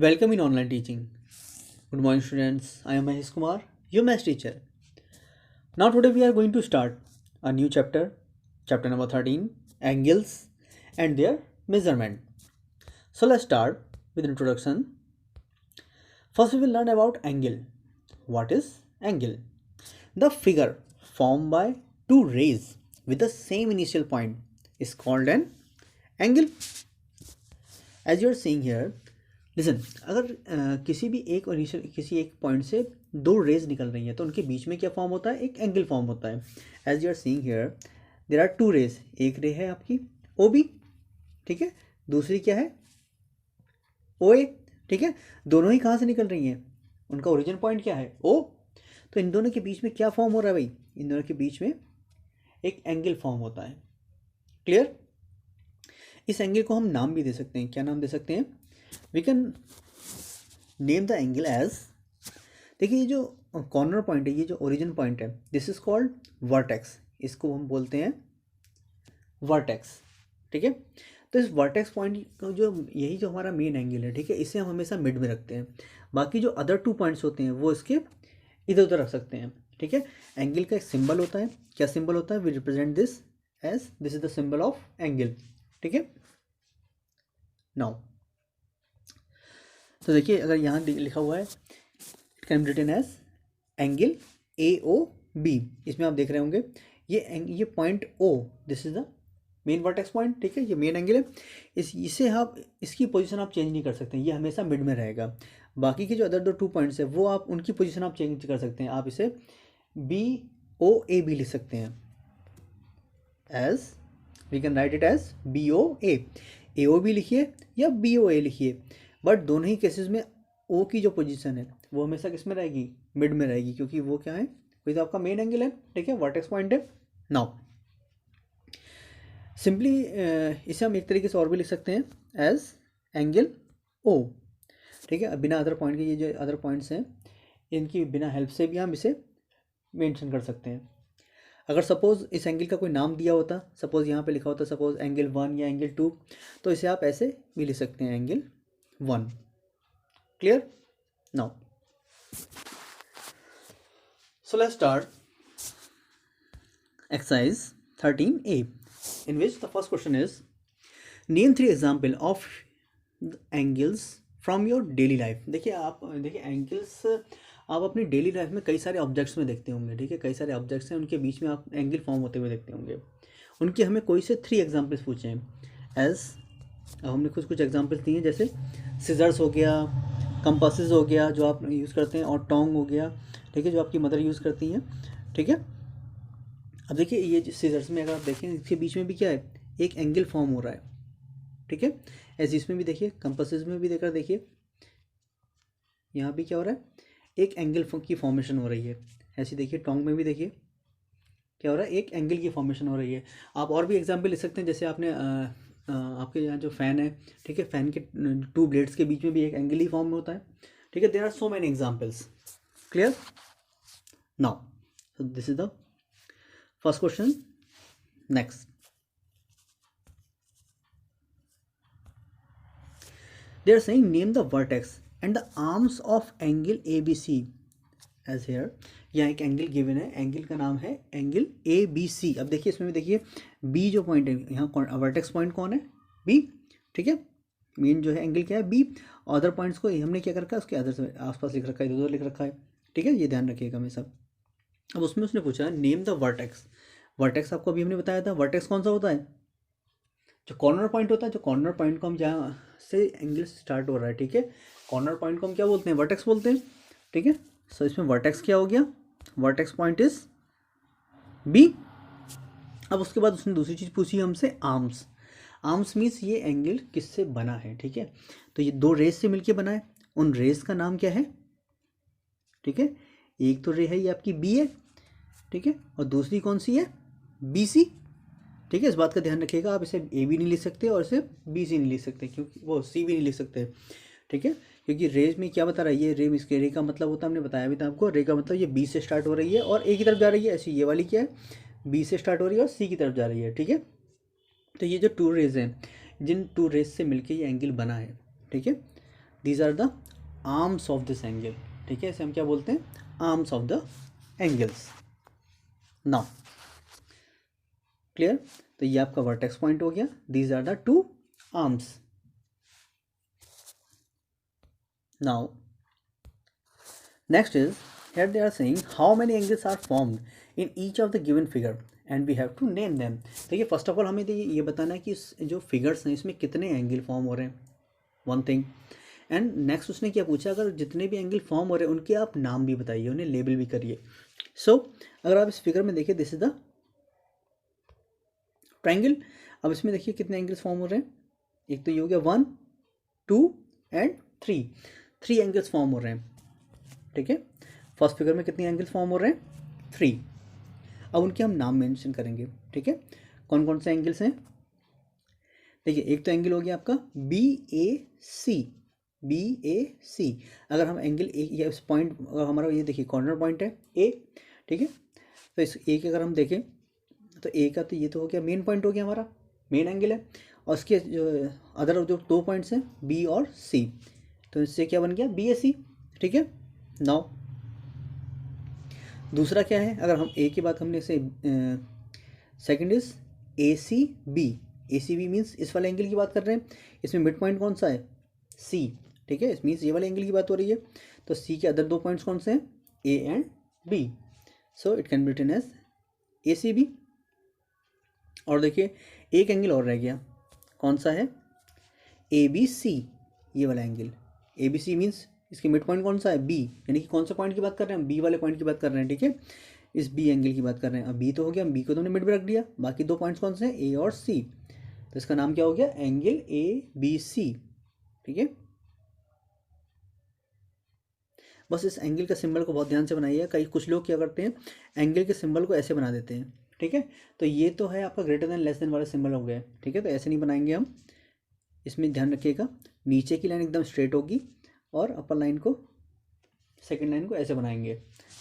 Welcome in online teaching. Good morning, students. I am Mahesh Kumar, your math teacher. Now, today we are going to start a new chapter, chapter number 13, angles and their measurement. So, let's start with introduction. First, we will learn about angle. What is angle? The figure formed by two rays with the same initial point is called an angle. As you are seeing here, listen अगर किसी भी एक initial किसी एक point से दो raise निकल रही हैं तो उनके बीच में क्या फॉर्म होता है, एक एंगल फॉर्म होता है. As you are seeing here there are two rays. एक रे है आपकी ओ बी, ठीक है, दूसरी क्या है ओ ए, ठीक है. दोनों ही कहाँ से निकल रही हैं, उनका ओरिजिन पॉइंट क्या है ओ. तो इन दोनों के बीच में क्या फॉर्म हो रहा है भाई, इन दोनों के बीच में एक एंगल फॉर्म होता है. क्लियर. इस एंगल को हम नाम भी दे सकते हैं. क्या नाम दे सकते हैं? We can name the angle as, देखिए ये जो कॉर्नर पॉइंट है, ये जो ओरिजिन पॉइंट है, दिस इज कॉल्ड वर्टेक्स. इसको हम बोलते हैं वर्टेक्स, ठीक है. तो इस वर्टेक्स पॉइंट का जो यही जो हमारा मेन एंगल है, ठीक है, इसे हम हमेशा मिड में रखते हैं. बाकी जो अदर टू पॉइंट्स होते हैं वो इसके इधर उधर रख सकते हैं, ठीक है. एंगल का एक सिंबल होता है. क्या सिंबल होता है? We represent this as, this is the symbol of angle, ठीक है. नाउ तो देखिए अगर यहाँ लिखा हुआ है it can be written as angle A O B. इसमें आप देख रहे होंगे ये point O, this is the main vertex point, ठीक है. ये मेन एंगल है. इसे आप इसकी पोजीशन आप चेंज नहीं कर सकते हैं, ये हमेशा मिड में रहेगा. बाकी के जो अदर दो टू पॉइंट्स है वो आप उनकी पोजीशन आप चेंज कर सकते हैं. आप इसे बी ओ ए बी लिख सकते हैं. As we can write it as B O A O B लिखिए या बी ओ ए लिखिए. बट दोनों ही केसेस में ओ की जो पोजीशन है वो हमेशा किस में रहेगी, मिड में रहेगी, क्योंकि वो क्या है, कोई तो आपका मेन एंगल है, ठीक है, वर्टेक्स पॉइंट है. नाउ सिंपली इसे हम एक तरीके से और भी लिख सकते हैं एज एंगल ओ, ठीक है. बिना अदर पॉइंट के ये जो अदर पॉइंट्स हैं इनकी बिना हेल्प से भी हम इसे मेंशन कर सकते हैं. अगर सपोज इस एंगल का कोई नाम दिया होता, सपोज यहाँ पे लिखा होता सपोज एंगल 1 या एंगल 2, तो इसे आप ऐसे भी लिख सकते हैं angle 1. Clear. Now so let's start exercise 13a, in which the first question is name 3 example of angles from your daily life. देखिए एंगल्स आप अपनी डेली लाइफ में कई सारे ऑब्जेक्ट्स में देखते होंगे, ठीक है. कई सारे ऑब्जेक्ट्स हैं, उनके बीच में आप एंगल फॉर्म होते हुए देखते होंगे. उनके हमें कोई से 3 एग्जाम्पल्स पूछे हैं. एज अब हमने कुछ एग्जाम्पल्स दिए हैं, जैसे सिजर्स हो गया, कंपासेस हो गया जो आप यूज़ करते हैं, और टोंग हो गया, ठीक है, जो आपकी मदर यूज़ करती हैं, ठीक है. अब देखिए ये सिजर्स में अगर आप देखें इसके बीच में भी क्या है, एक एंगल फॉर्म हो रहा है, ठीक है. ऐसे इसमें भी देखिए, कंपासेस में भी देखकर देखिए यहाँ भी क्या हो रहा है, एक एंगल की फॉर्मेशन हो रही है. ऐसे देखिए टोंग में भी देखिए क्या हो रहा है, एक एंगल की फॉर्मेशन हो रही है. आप और भी एग्जाम्पल ले सकते हैं, जैसे आपने आपके यहाँ जो फ़ैन है, ठीक है, फ़ैन के 2 ब्लेड्स के बीच में भी एक एंगल ही फॉर्म होता है, ठीक है. There are so many examples. Clear. Now this is the first question. Next, they are saying name the vertex and the arms of angle ABC as here. यहाँ एक एंगल गिवन है, angle का नाम है एंगल ABC. अब देखिए इसमें भी देखिए B जो पॉइंट है, यहाँ वर्टेक्स पॉइंट कौन है, B, ठीक है. मेन जो है एंगल क्या है, B. अदर पॉइंट्स को हमने क्या कर रखा है, उसके अदर से आसपास लिख रखा है, इधर लिख रखा है, ठीक है. ये ध्यान रखिएगा हमेशा. अब उसमें उसने पूछा नेम द वर्टेक्स. वर्टेक्स आपको अभी हमने बताया था, वर्टेक्स कौन सा होता है, जो कॉर्नर पॉइंट होता है, जो कॉर्नर पॉइंट को हम जहाँ से एंगल स्टार्ट हो रहा है, ठीक है, कॉर्नर पॉइंट को हम क्या बोलते हैं, वर्टेक्स बोलते हैं, ठीक है. सो इसमें वर्टेक्स क्या हो गया, वर्टेक्स पॉइंट इज बी. अब उसके बाद उसने दूसरी चीज़ पूछी हमसे, आर्म्स. आर्म्स मीन्स ये एंगल किससे बना है, ठीक है. तो ये 2 रेस से मिलके बना है. उन रेस का नाम क्या है, ठीक है. एक तो रे है ये आपकी बी है, ठीक है, और दूसरी कौन सी है, बी सी, ठीक है. इस बात का ध्यान रखिएगा, आप इसे ए भी नहीं लिख सकते और इसे बी सी नहीं लिख सकते, क्योंकि वो सी भी नहीं लिख सकते, ठीक है. क्योंकि रे में क्या बता रहा है, ये रे इसके रे का मतलब होता है, हमने बताया भी था आपको, रे का मतलब ये बी से स्टार्ट हो रही है और ए की तरफ जा रही है. ऐसी ये वाली क्या है, बी से स्टार्ट हो रही है और सी की तरफ जा रही है, ठीक है. तो ये जो 2 रेज हैं, जिन 2 रेज से मिलके ये एंगल बना है, ठीक है. These are the arms of this angle, ठीक है, इसे हम क्या बोलते हैं, arms of the angles. Now clear, तो ये आपका वर्टेक्स पॉइंट हो गया, these are the two arms. Now next is, here they are saying how many angles are formed in each of the given figure and we have to name them। देखिए first of all हमें ये बताना है कि जो figures हैं इसमें कितने एंगल फॉर्म हो रहे हैं, वन थिंग। एंड नेक्स्ट उसने क्या पूछा, अगर जितने भी एंगल फॉर्म हो रहे हैं उनके आप नाम भी बताइए, उन्हें लेबल भी करिए। सो अगर आप इस फिगर में देखिए, दिस इज द ट्रायंगल। अब इसमें देखिए कितने एंगल्स फॉर्म हो रहे हैं, एक तो ये हो गया 1 2 एंड 3, 3 एंगल्स फॉर्म हो रहे हैं, ठीक है। फर्स्ट फिगर में कितने एंगल्स फॉर्म हो रहे हैं, 3। अब उनके हम नाम मेंशन करेंगे, ठीक है। कौन कौन से एंगल्स हैं, देखिए एक तो एंगल हो गया आपका B A C, B A सी। अगर हम एंगल ए या इस पॉइंट, हमारा ये देखिए कॉर्नर पॉइंट है ए, ठीक है, तो इस ए के अगर हम देखें तो ए का तो ये तो हो गया मेन पॉइंट, हो गया हमारा मेन एंगल है, और इसके जो अदर जो 2 पॉइंट्स हैं बी और सी, तो इससे क्या बन गया बी ए सी, ठीक है। नाउ दूसरा क्या है, अगर हम ए की बात हमने इसे second is A C B, A C B means इस वाले एंगल की बात कर रहे हैं, इसमें मिड पॉइंट कौन सा है, सी, ठीक है, इस मीन्स ये वाले एंगल की बात हो रही है। तो सी के अदर 2 पॉइंट्स कौन से हैं, A and B, so it can be written as A C B. और देखिए एक एंगल और रह गया, कौन सा है, ए बी सी, ये वाला angle, A B C means इसकी मिड पॉइंट कौन सा है, बी, यानी कि कौन सा पॉइंट की बात कर रहे हैं, बी वाले पॉइंट की बात कर रहे हैं, ठीक है, इस बी एंगल की बात कर रहे हैं। अब बी तो हो गया, बी को तो हमने मिड में रख दिया, बाकी 2 पॉइंट्स कौन से हैं, ए और सी, तो इसका नाम क्या हो गया, एंगल ए बी सी, ठीक है। बस इस एंगल का सिंबल को बहुत ध्यान से बनाइए, कई कुछ लोग क्या करते हैं एंगल के सिंबल को ऐसे बना देते हैं, ठीक है, तो ये तो है आपका ग्रेटर देन लेस देन वाला सिंबल हो गया, ठीक है, तो ऐसे नहीं बनाएंगे हम, इसमें ध्यान रखिएगा, नीचे की लाइन एकदम स्ट्रेट होगी और अपर लाइन को, सेकंड लाइन को ऐसे बनाएंगे,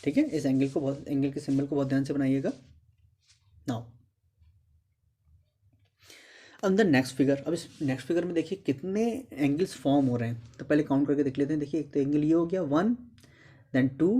ठीक है। इस एंगल को बहुत, एंगल के सिंबल को बहुत ध्यान से बनाइएगा। नाउ अब द नेक्स्ट फिगर, अब इस नेक्स्ट फिगर में देखिए कितने एंगल्स फॉर्म हो रहे हैं, तो पहले काउंट करके देख लेते हैं। देखिए एक तो एंगल ये हो गया 1, देन 2,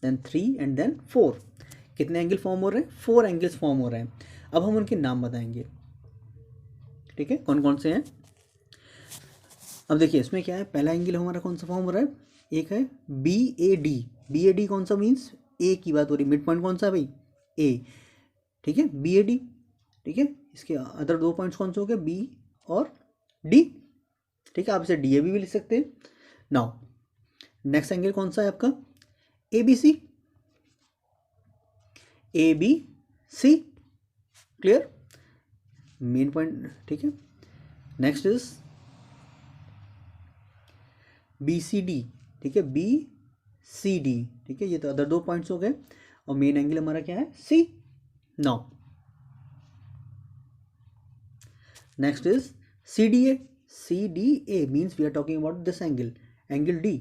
देन 3 एंड देन 4, कितने एंगल फॉर्म हो रहे हैं, 4 एंगल्स फॉर्म हो रहे हैं। अब हम उनके नाम बताएंगे, ठीक है, कौन कौन से हैं। अब देखिए इसमें क्या है, पहला एंगल हमारा कौन सा फॉर्म हो रहा है, एक है B A D, B A D कौन सा मीन्स ए की बात हो रही है, मिड पॉइंट कौन सा है भाई, ए, ठीक है, बी ए डी, ठीक है। इसके अदर 2 पॉइंट्स कौन से हो गए, बी और डी, ठीक है, आप इसे डी ए भी लिख सकते हैं। नाउ नेक्स्ट एंगल कौन सा है आपका, A B C, A B C, clear, main point, ठीक है। Next is B C D, ठीक है, बी सी डी, ठीक है, ये तो अदर 2 पॉइंट्स हो गए और मेन एंगल हमारा क्या है, C. Now next is C D A, C D A means we are talking about this angle, angle D,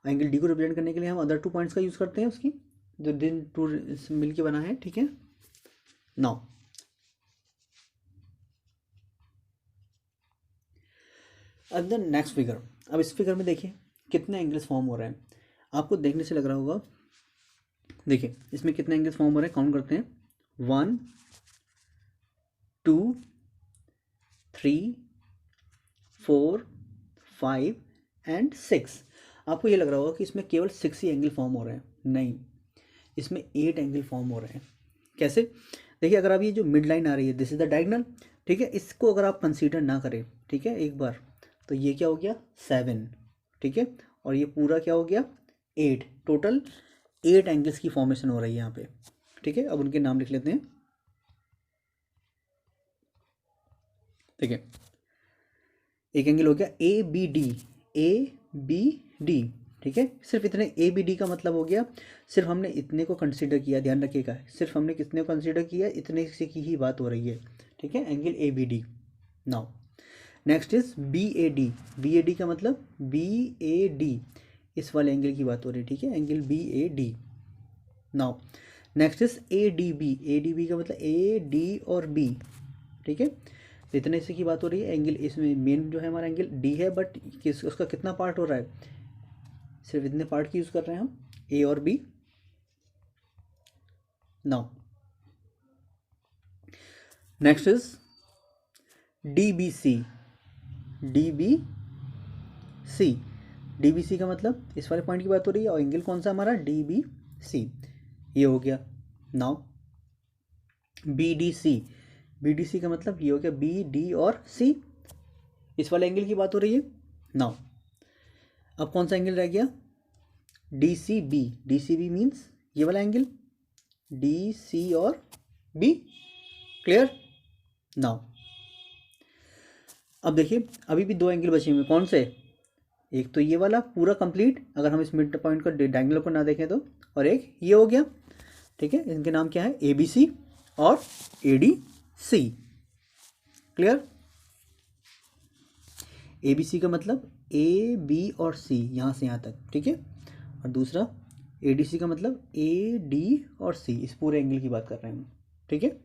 angle D को रिप्रेजेंट करने के लिए हम अदर 2 पॉइंट्स का यूज़ करते हैं, उसकी जो दिन 2 मिल के बना है, ठीक है। नाउ अब द नेक्स्ट फिगर, अब इस फिगर में देखिए कितने एंगल्स फॉर्म हो रहे हैं, आपको देखने से लग रहा होगा, देखिए इसमें कितने एंगल्स फॉर्म हो रहे हैं, काउंट करते हैं, 1 2 3 4 5 एंड 6। आपको ये लग रहा होगा कि इसमें केवल 6 ही एंगल फॉर्म हो रहे हैं, नहीं, इसमें 8 एंगल फॉर्म हो रहे हैं। कैसे, देखिए अगर आप ये जो मिड लाइन आ रही है, दिस इज द डायगोनल, ठीक है, इसको अगर आप कंसीडर ना करें, ठीक है, एक बार, तो ये क्या हो गया 7, ठीक है, और ये पूरा क्या हो गया 8, टोटल 8 एंगल्स की फॉर्मेशन हो रही है यहाँ पे, ठीक है। अब उनके नाम लिख लेते हैं, देखिए एक एंगल हो गया A B D, A B D, ठीक है, सिर्फ इतने ए बी डी का मतलब हो गया, सिर्फ हमने इतने को कंसीडर किया, ध्यान रखिएगा, सिर्फ हमने कितने को कंसीडर किया, इतने से की ही बात हो रही है, ठीक है, angle A B D. Now next is B A D, B A D का मतलब बी ए डी, इस वाले एंगल की बात हो रही है, ठीक है, angle B A D. Now next is A D B, A D B का मतलब ए डी और बी, ठीक है, इतने से की बात हो रही है। एंगल इसमें मेन जो है हमारा एंगल डी है, बट उसका कितना पार्ट हो रहा है, सिर्फ इतने पार्ट की यूज़ कर रहे हैं हम, ए और B. Now next is D B C. D B C, D B C का मतलब इस वाले पॉइंट की बात हो रही है, और एंगल कौन सा हमारा, डी बी सी, ये हो गया। Now B D C, B D C का मतलब ये हो गया, बी डी और सी, इस वाले एंगल की बात हो रही है। नाउ अब कौन सा एंगल रह गया, D C B. D C B means ये वाला एंगल, डी सी और बी, क्लियर। नाउ अब देखिए अभी भी दो एंगल बचे हुए, कौन से, एक तो ये वाला पूरा कंप्लीट, अगर हम इस मिड पॉइंट को डायगोनल को ना देखें तो, और एक ये हो गया, ठीक है। इनके नाम क्या है, ए बी सी और A D C, clear. A B C का मतलब ए बी और सी, यहाँ से यहाँ तक, ठीक है। और दूसरा ए डी सी का मतलब ए डी और सी, इस पूरे एंगल की बात कर रहे हैं हम, ठीक है।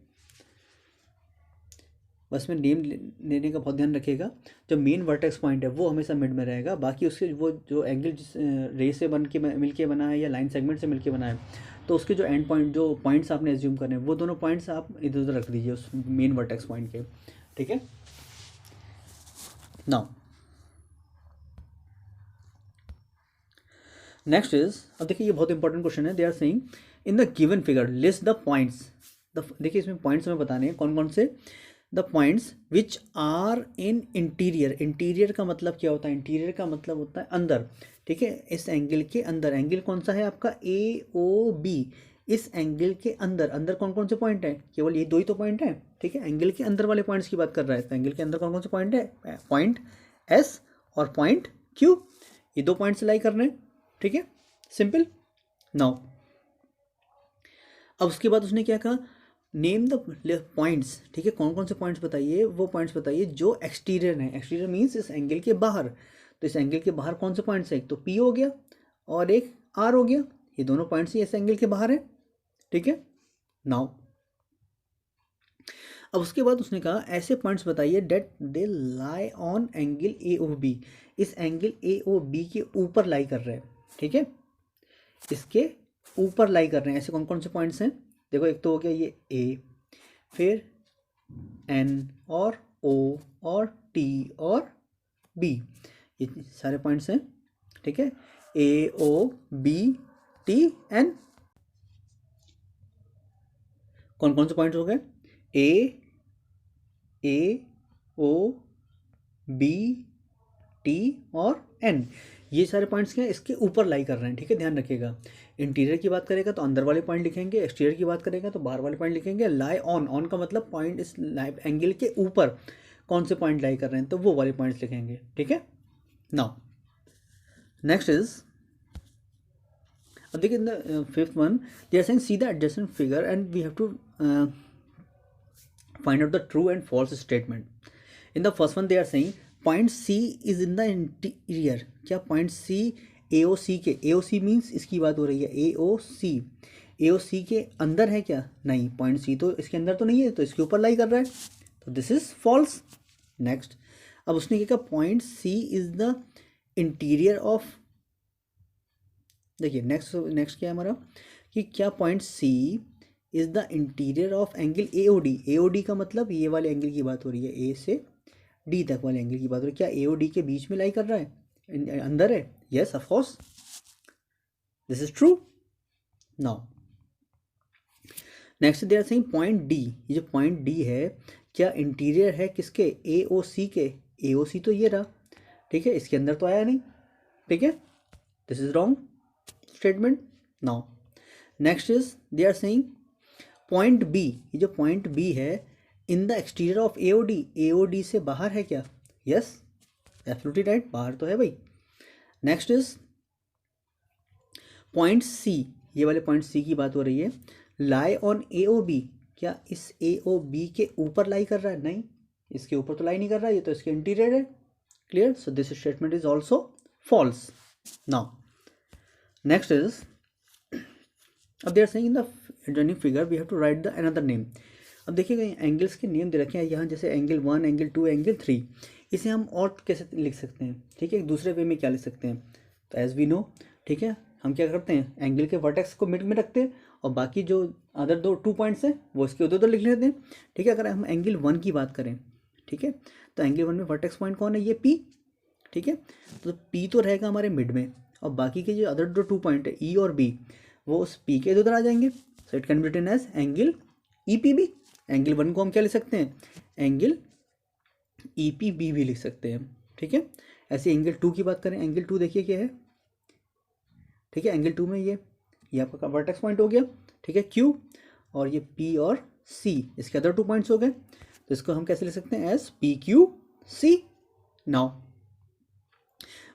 बस में नेम लेने का बहुत ध्यान रखिएगा। जो मेन वर्टेक्स पॉइंट है वो हमेशा मिड में रहेगा, बाकी उसके वो जो एंगल जिस रे से बन के मिल के बना है या लाइन सेगमेंट से मिल के बना है, तो उसके जो एंड पॉइंट, जो पॉइंट्स आपने एज्यूम करने हैं, वो दोनों पॉइंट्स आप इधर उधर रख दीजिए उस मेन वर्टेक्स पॉइंट के, ठीक है। नाउ नेक्स्ट इज, अब देखिए ये बहुत इंपॉर्टेंट क्वेश्चन है। They are saying in the given figure list the points, देखिए इसमें पॉइंट्स हमें बताने हैं कौन कौन से, the points which are in interior. Interior का मतलब क्या होता है, इंटीरियर का मतलब होता है अंदर, ठीक है। इस एंगल के अंदर, एंगल कौन सा है आपका, ए ओ बी, इस एंगल के अंदर, अंदर कौन कौन से पॉइंट हैं, केवल ये दो ही तो पॉइंट है, ठीक है। एंगल के अंदर वाले पॉइंट्स की बात कर रहा है, तो एंगल के अंदर कौन कौन से पॉइंट है, पॉइंट एस और पॉइंट क्यू, ये दो पॉइंट लाई कर रहे हैं, ठीक है, सिंपल। नाउ अब उसके बाद उसने क्या कहा, नेम द पॉइंट्स, ठीक है। कौन कौन से पॉइंट्स बताइए, वो पॉइंट्स बताइए जो एक्सटीरियर हैं। एक्सटीरियर मीन्स इस एंगल के बाहर, तो इस एंगल के बाहर कौन से पॉइंट्स हैं, एक तो पी हो गया और एक आर हो गया, ये दोनों पॉइंट्स ही इस एंगल के बाहर है, ठीक है। नाउ अब उसके बाद उसने कहा ऐसे पॉइंट्स बताइए that they lie on angle A O B, इस एंगल ए ओ बी के ऊपर लाई कर रहे हैं, ठीक है, इसके ऊपर लाई कर रहे हैं। ऐसे कौन कौन से पॉइंट्स हैं, देखो एक तो हो गया ये ए, फिर एन और ओ और टी और बी, ये सारे पॉइंट्स हैं, ठीक है। ए ओ बी टी एन, कौन कौन से पॉइंट्स हो गए, ए ओ बी टी और एन, ये सारे पॉइंट्स क्या हैं, इसके ऊपर लाई कर रहे हैं, ठीक है, ध्यान रखिएगा। इंटीरियर की बात करेगा तो अंदर वाले पॉइंट लिखेंगे, एक्सटीरियर की बात करेगा तो बाहर वाले पॉइंट लिखेंगे। लाई ऑन, ऑन का मतलब पॉइंट इस एंगल के ऊपर कौन से पॉइंट लाई कर रहे हैं, तो वो वाले पॉइंट्स लिखेंगे, ठीक है। नाउ नेक्स्ट इज, अब देखिए in the fifth one they are saying see the adjacent figure and we have to find out the true and false statement. In the first one they are saying point C is in the interior, क्या point C A O C के, A O C means इसकी बात हो रही है, ए O C के अंदर है क्या, नहीं, पॉइंट सी तो इसके अंदर तो नहीं है, तो इसके ऊपर लाई कर रहा है, तो दिस इज फॉल्स। नेक्स्ट, अब उसने क्या कहा, point C is the interior of, देखिए नेक्स्ट क्या है हमारा, कि क्या point C is the interior of angle A O D. A O D का मतलब ये वाले एंगल की बात हो रही है, ए से डी तक वाले एंगल की बात हो रही है, क्या ए ओ डी के बीच में लाई कर रहा है, अंदर है, yes of course, this is true. Now next they are saying point D, ये जो पॉइंट डी है क्या इंटीरियर है किसके, ए ओ सी के, ए ओ सी तो ये रहा, ठीक है, इसके अंदर तो आया नहीं, ठीक है, this is wrong statement. Now next is they are saying point B, ये जो पॉइंट बी है in the exterior of A O D, A O D से बाहर है क्या, यस एब्सोल्युटली राइट, बाहर तो है भाई। नेक्स्ट इज पॉइंट सी, ये वाले पॉइंट सी की बात हो रही है, lie on A O B, क्या इस ए ओ बी के ऊपर लाई कर रहा है, नहीं, इसके ऊपर तो लाई नहीं कर रहा है, ये तो इसके इंटीरियर है, clear, so this statement is also false. Now next is, अब they are saying in the adjoining figure we have to write the another name, अब देखिएगा एंगल्स के नेम दे रखे हैं यहाँ, जैसे एंगल 1, एंगल 2, एंगल 3। इसे हम और कैसे लिख सकते हैं, ठीक है, दूसरे वे में क्या लिख सकते हैं, तो एज वी नो, ठीक है, हम क्या करते हैं, एंगल के वर्टेक्स को मिड में रखते हैं और बाकी जो अदर 2 पॉइंट्स हैं वो इसके उधर उधर लिख लेते हैं, ठीक है। अगर हम एंगल 1 की बात करें, ठीक है, तो एंगल 1 में वर्टेक्स पॉइंट कौन है, ये P, ठीक है। तो P तो रहेगा हमारे मिड में और बाकी के जो अदर 2 पॉइंट है E और B वो उस P के उधर आ जाएंगे। So it can be written as angle EPB। Angle 1 को हम क्या लिख सकते हैं, एंगल EPB भी लिख सकते हैं, ठीक है। ऐसे एंगल 2 की बात करें, एंगल 2 देखिए क्या है, ठीक है, एंगल 2 में ये आपका वर्टेक्स पॉइंट हो गया, ठीक है, Q, और ये P और C इसके अदर 2 पॉइंट्स हो गए, तो इसको हम कैसे लिख सकते हैं, एज PQC। नाउ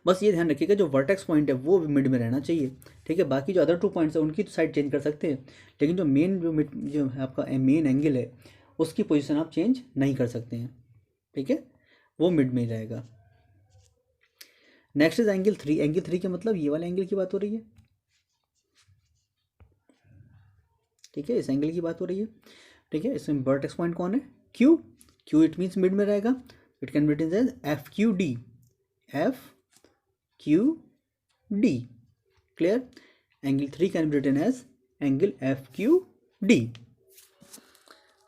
बस ये ध्यान रखिएगा जो वर्टेक्स पॉइंट है वो मिड में रहना चाहिए, ठीक है। बाकी जो अदर 2 पॉइंट्स है उनकी तो साइड चेंज कर सकते हैं, लेकिन जो मेन जो है आपका मेन एंगल है उसकी पोजीशन आप चेंज नहीं कर सकते हैं, ठीक है, वो मिड में ही रहेगा। Next is angle 3। एंगल 3 के मतलब ये वाले एंगल की बात हो रही है, ठीक है, इस एंगल की बात हो रही है, ठीक है। इसमें वर्टेक्स पॉइंट कौन है, Q इट मीन्स मिड में रहेगा, it can be written as FQD, FQD, clear। angle 3 can be written as angle FQD।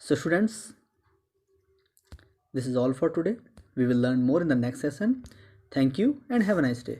So students, this is all for today. We will learn more in the next session. Thank you and have a nice day.